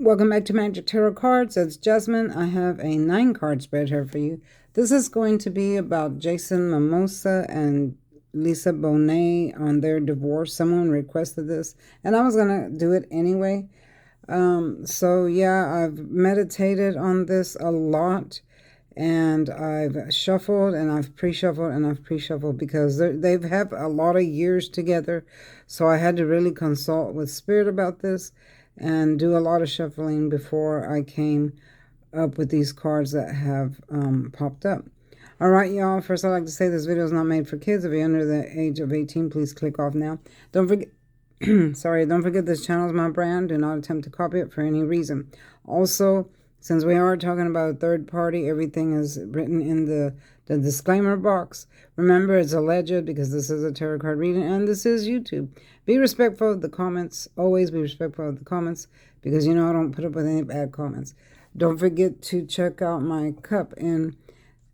Welcome back to Magic Tarot Cards. It's Jasmine. I have a 9-card spread here for you. This is going to be about Jason Momosa and Lisa Bonet on their divorce. Someone requested this, and I was going to do it anyway. So yeah, I've meditated on this a lot, and I've shuffled, and I've pre-shuffled, and I've pre-shuffled because they've had a lot of years together. So I had to really consult with Spirit about this and do a lot of shuffling before I came up with these cards that have popped up. All right, y'all. First, I'd like to say this video is not made for kids. If you're under the age of 18, please click off now. Don't forget, don't forget this channel is my brand. Do not attempt to copy it for any reason. Also, since we are talking about a third party, everything is written in the disclaimer box. Remember, it's alleged because this is a tarot card reading and this is YouTube. Be respectful of the comments. Always be respectful of the comments because, you know, I don't put up with any bad comments. Don't forget to check out my cup in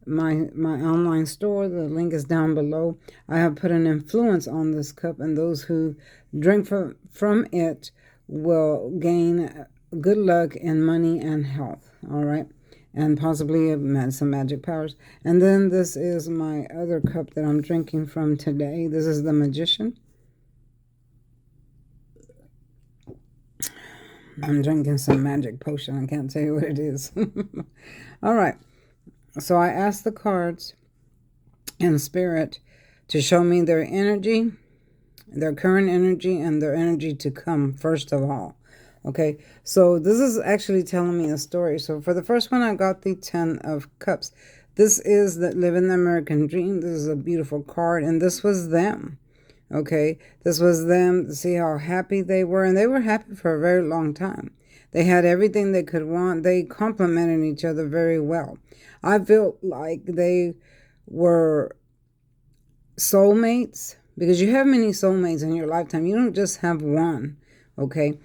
my online store. The link is down below. I have put an influence on this cup, and those who drink from it will gain good luck in money and health. All right, and possibly some magic powers. And then this is my other cup that I'm drinking from today. This is the Magician. I'm drinking some magic potion. I can't tell you what it is. All right. So I asked the cards in Spirit to show me their energy, their current energy, and their energy to come, first of all. Okay, so this is actually telling me a story. So for the first one, I got the 10 of Cups. This is the Living the American Dream. This is a beautiful card, and this was them. Okay, this was them to see how happy they were, and they were happy for a very long time. They had everything they could want. They complemented each other very well. I felt like they were soulmates because you have many soulmates in your lifetime. You don't just have one, okay?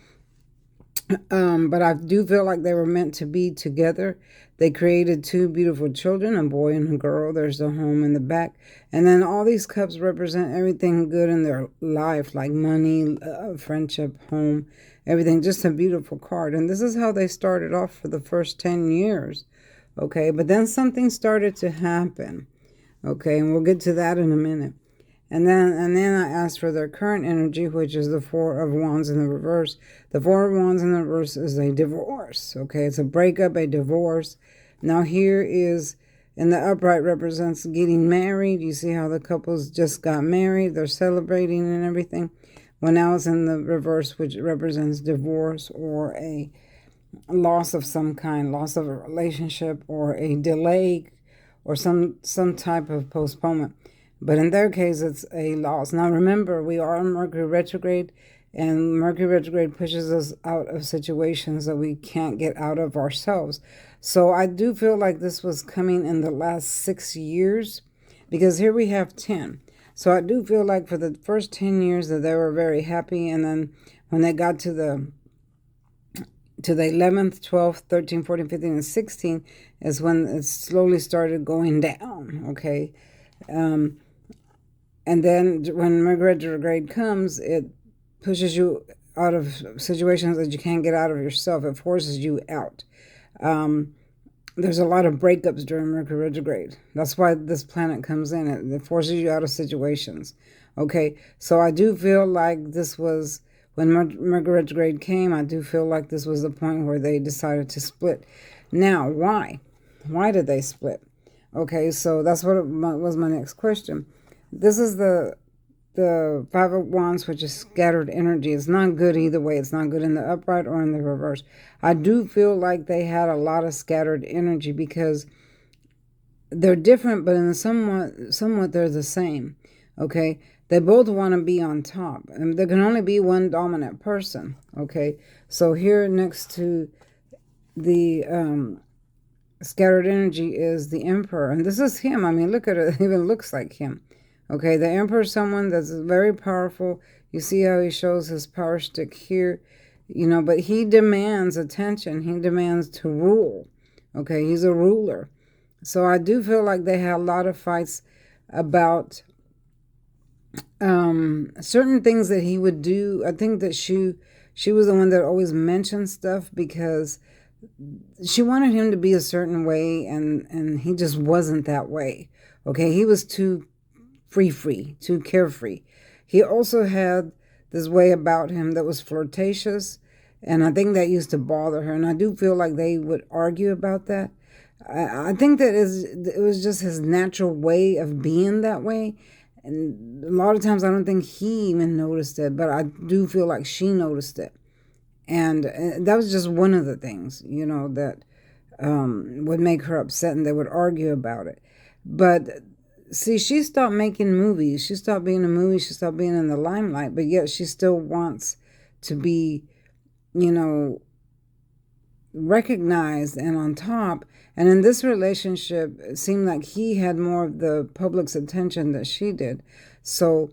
But I do feel like they were meant to be together. They created 2 beautiful children, a boy and a girl. There's the home in the back. And then all these cups represent everything good in their life, like money, friendship, home, everything. Just a beautiful card. And this is how they started off for the first 10 years. Okay, but then something started to happen. Okay, and we'll get to that in a minute. And then I asked for their current energy, which is the 4 of Wands in the reverse. The 4 of Wands in the reverse is a divorce. Okay, it's a breakup, a divorce. Now here is, in the upright, represents getting married. You see how the couples just got married. They're celebrating and everything. Well, now it's in the reverse, which represents divorce or a loss of some kind, loss of a relationship or a delay or some type of postponement. But in their case, it's a loss. Now, remember, we are in Mercury retrograde, and Mercury retrograde pushes us out of situations that we can't get out of ourselves. So I do feel like this was coming in the last 6 years, because here we have 10. So I do feel like for the first 10 years that they were very happy, and then when they got to the 11th, 12th, 13th, 14th, 15th, and 16th is when it slowly started going down, okay? And then when Mercury retrograde comes, it pushes you out of situations that you can't get out of yourself. It forces you out. There's a lot of breakups during Mercury retrograde. That's why this planet comes in. It forces you out of situations. Okay, so I do feel like this was, when Mercury retrograde came, I do feel like this was the point where they decided to split. Now, why? Why did they split? Okay, so that's what was my next question. This is the 5 of Wands, which is scattered energy. It's not good either way. It's not good in the upright or in the reverse. I do feel like they had a lot of scattered energy because they're different, but in somewhat they're the same. Okay, they both want to be on top, and there can only be one dominant person. Okay, so here next to the scattered energy is the Emperor, and this is him. I mean, look at it. It even looks like him. Okay, the Emperor is someone that's very powerful. You see how he shows his power stick here, you know, but he demands attention. He demands to rule. Okay, he's a ruler. So I do feel like they had a lot of fights about certain things that he would do. I think that she was the one that always mentioned stuff because she wanted him to be a certain way, and he just wasn't that way. Okay, he was too free, too carefree. He also had this way about him that was flirtatious, and I think that used to bother her. And I do feel like they would argue about that. I think that it was just his natural way of being that way. And a lot of times I don't think he even noticed it, but I do feel like she noticed it. And that was just one of the things, that would make her upset, and they would argue about it. But see, she stopped making movies. She stopped being in movies. She stopped being in the limelight, but yet she still wants to be, recognized and on top. And in this relationship, it seemed like he had more of the public's attention that she did. So,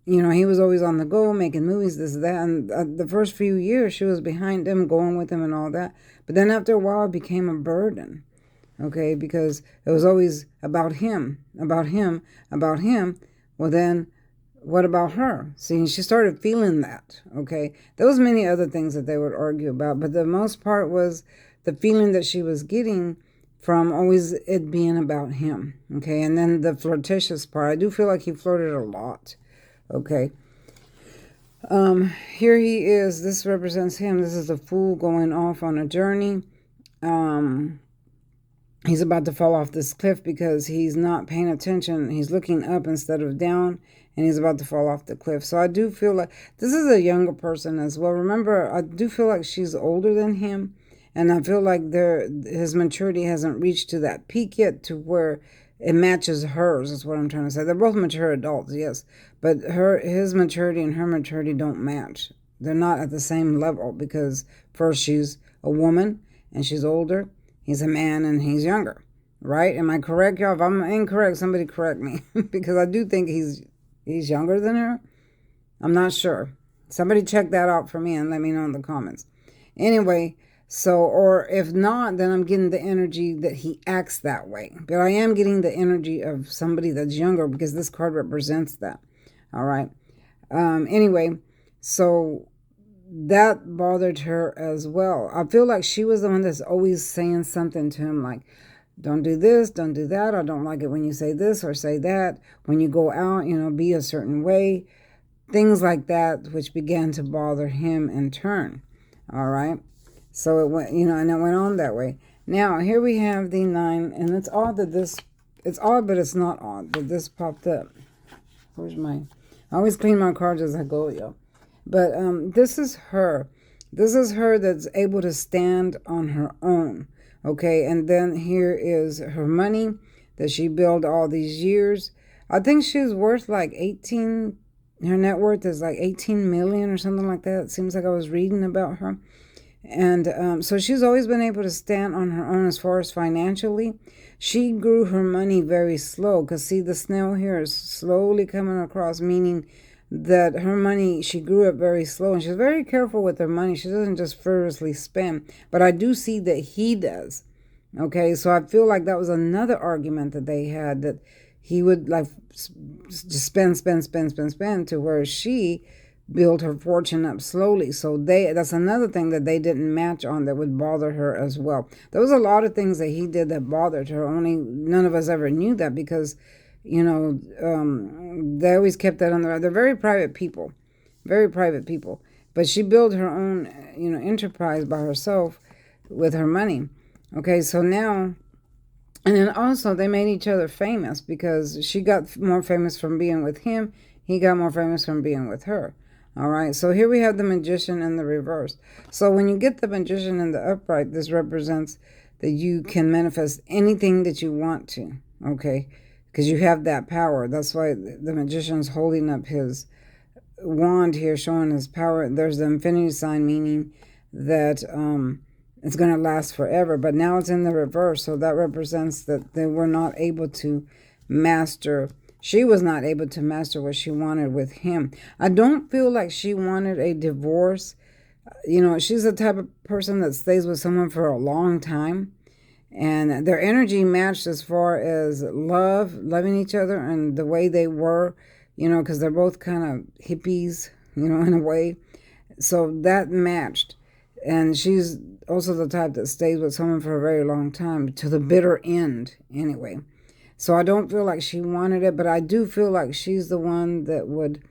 he was always on the go, making movies, this, that. And the first few years, she was behind him, going with him and all that. But then after a while, it became a burden, okay? Because it was always about him, about him, about him. Well, then what about her? See, she started feeling that, okay? There was many other things that they would argue about, but the most part was the feeling that she was getting from always it being about him, okay? And then the flirtatious part, I do feel like he flirted a lot, okay? Here he is. This represents him. This is a fool going off on a journey. He's about to fall off this cliff because he's not paying attention. He's looking up instead of down, and he's about to fall off the cliff. So I do feel like this is a younger person as well. Remember, I do feel like she's older than him, and I feel like his maturity hasn't reached to that peak yet to where it matches hers, is what I'm trying to say. They're both mature adults, yes, but his maturity and her maturity don't match. They're not at the same level because first she's a woman and she's older. He's a man and he's younger, right? Am I correct, y'all? If I'm incorrect, somebody correct me because I do think he's younger than her. I'm not sure. Somebody check that out for me and let me know in the comments. Anyway, so, or if not, then I'm getting the energy that he acts that way. But I am getting the energy of somebody that's younger because this card represents that. All right. Anyway, so that bothered her as well. I feel like she was the one that's always saying something to him like, don't do this, don't do that. I don't like it when you say this or say that. When you go out, be a certain way. Things like that, which began to bother him in turn. All right. So it went, and it went on that way. Now, here we have the 9, and it's odd that it's odd, but it's not odd that this popped up. I always clean my cards as I go, yo. But this is her. This is her that's able to stand on her own, okay? And then here is her money that she built all these years. I think she's worth like 18, her net worth is like 18 million or something like that. It seems like I was reading about her. And so she's always been able to stand on her own as far as financially. She grew her money very slow because, see, the snail here is slowly coming across, meaning that her money, she grew up very slow, and she's very careful with her money. She doesn't just frivolously spend, but I do see that he does. Okay, so I feel like that was another argument that they had, that he would like just spend to where she build her fortune up slowly. So that's another thing that they didn't match on that would bother her as well. There was a lot of things that he did that bothered her, only none of us ever knew that because they always kept that on they're very private people, but she built her own enterprise by herself with her money. Okay, so now, and then also they made each other famous because she got more famous from being with him, he got more famous from being with her. All right, so here we have the Magician in the reverse. So when you get the Magician in the upright, this represents that you can manifest anything that you want to, okay? Because you have that power. That's why the Magician's holding up his wand here, showing his power. There's the infinity sign, meaning that it's going to last forever. But now it's in the reverse, so that represents that they were not able to master. She was not able to master what she wanted with him. I don't feel like she wanted a divorce. She's the type of person that stays with someone for a long time. And their energy matched as far as loving each other and the way they were, because they're both kind of hippies, in a way. So that matched. And she's also the type that stays with someone for a very long time, to the bitter end, anyway. So I don't feel like she wanted it, but I do feel like she's the one that would,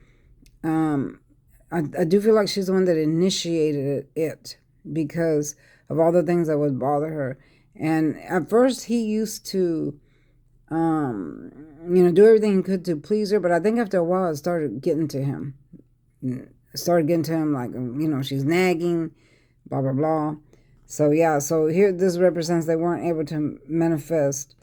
I do feel like she's the one that initiated it because of all the things that would bother her. And at first, he used to, do everything he could to please her, but I think after a while, it started getting to him. Like, she's nagging, blah, blah, blah. So, yeah, so here this represents they weren't able to manifest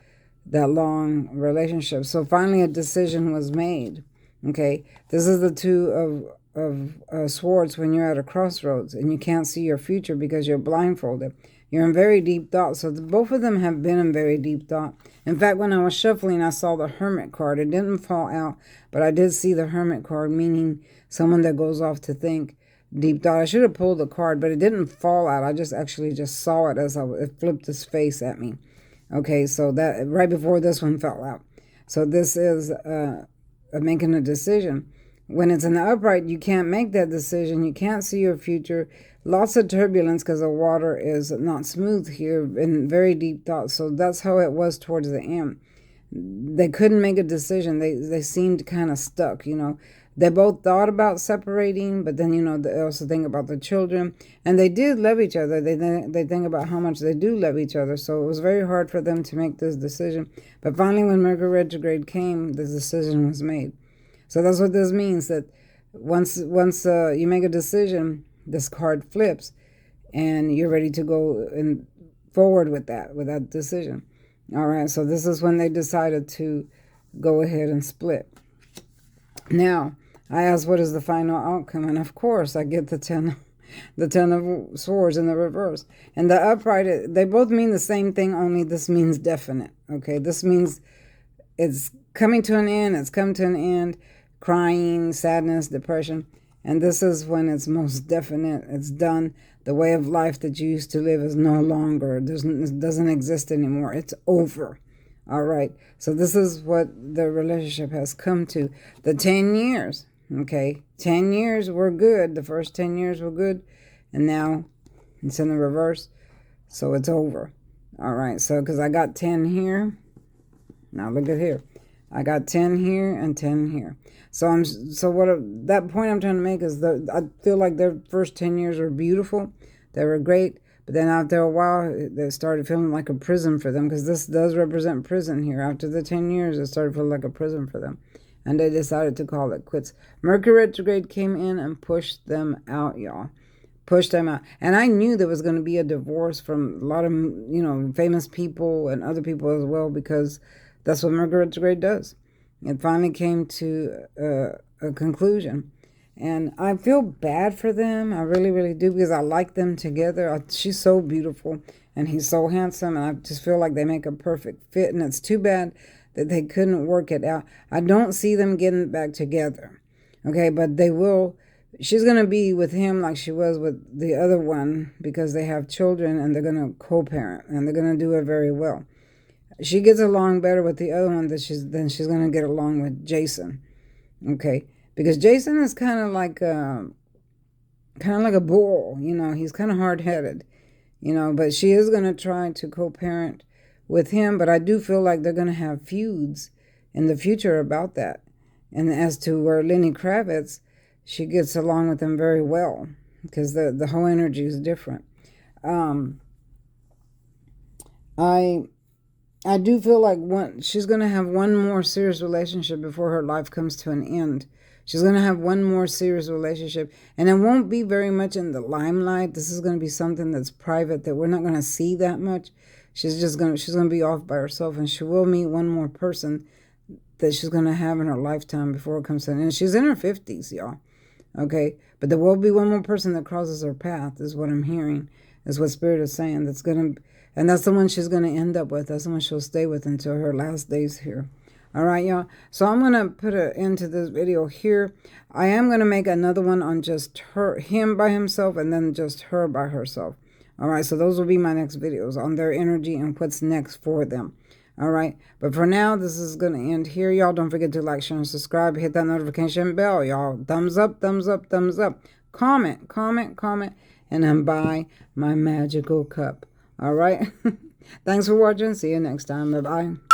that long relationship. So finally a decision was made. Okay, this is the two of swords when you're at a crossroads and you can't see your future because you're blindfolded. You're in very deep thought. So both of them have been in very deep thought. In fact, when I was shuffling, I saw the Hermit card. It didn't fall out, but I did see the Hermit card, meaning someone that goes off to think deep thought. I should have pulled the card, but it didn't fall out. I just saw it as it flipped his face at me. Okay, so that right before this one fell out. So this is making a decision. When it's in the upright, you can't make that decision. You can't see your future. Lots of turbulence because the water is not smooth here in very deep thought. So that's how it was towards the end. They couldn't make a decision. They seemed kind of stuck, They both thought about separating, but then, they also think about the children. And they did love each other. They think about how much they do love each other. So it was very hard for them to make this decision. But finally, when Mercury retrograde came, the decision was made. So that's what this means, that once you make a decision, this card flips, and you're ready to go forward with that decision. All right, so this is when they decided to go ahead and split. Now, I asked what is the final outcome, and of course I get the ten of swords in the reverse. And the upright, they both mean the same thing, only this means definite. Okay, this means it's coming to an end, it's come to an end, crying, sadness, depression. And this is when it's most definite, it's done. The way of life that you used to live is no longer, it doesn't exist anymore, it's over. All right, so this is what the relationship has come to. The 10 years, okay? 10 years were good. The first 10 years were good. And now it's in the reverse, so it's over. All right, so because I got 10 here. Now look at here. I got 10 here and 10 here. So that point I'm trying to make is that I feel like their first 10 years were beautiful. They were great. But then after a while, they started feeling like a prison for them, because this does represent prison here. After the 10 years, it started feeling like a prison for them. And they decided to call it quits. Mercury retrograde came in and pushed them out, y'all. Pushed them out. And I knew there was going to be a divorce from a lot of, famous people and other people as well, because that's what Mercury retrograde does. It finally came to a conclusion. And I feel bad for them. I really, really do, because I like them together. She's so beautiful and he's so handsome. And I just feel like they make a perfect fit. And it's too bad that they couldn't work it out. I don't see them getting back together. Okay, but they will. She's going to be with him like she was with the other one, because they have children and they're going to co-parent and they're going to do it very well. She gets along better with the other one than she's going to get along with Jason. Okay. Because Jason is kind of like a bull, he's kind of hard-headed, but she is going to try to co-parent with him. But I do feel like they're going to have feuds in the future about that. And as to where Lenny Kravitz, she gets along with him very well, because the whole energy is different. I do feel like she's going to have one more serious relationship before her life comes to an end. She's going to have one more serious relationship, and it won't be very much in the limelight. This is going to be something that's private, that we're not going to see that much. She's going to be off by herself, and she will meet one more person that she's going to have in her lifetime before it comes to an end. She's in her 50s, y'all. Okay, but there will be one more person that crosses her path, is what I'm hearing, is what Spirit is saying. And that's the one she's going to end up with. That's the one she'll stay with until her last days here. All right, y'all. So I'm going to put an end to this video here. I am going to make another one on just him by himself, and then just her by herself. All right, so those will be my next videos on their energy and what's next for them. All right, but for now, this is going to end here, y'all. Don't forget to like, share, and subscribe. Hit that notification bell, y'all. Thumbs up, thumbs up, thumbs up. comment, and then buy my magical cup. All right. Thanks for watching. See you next time. Bye-bye.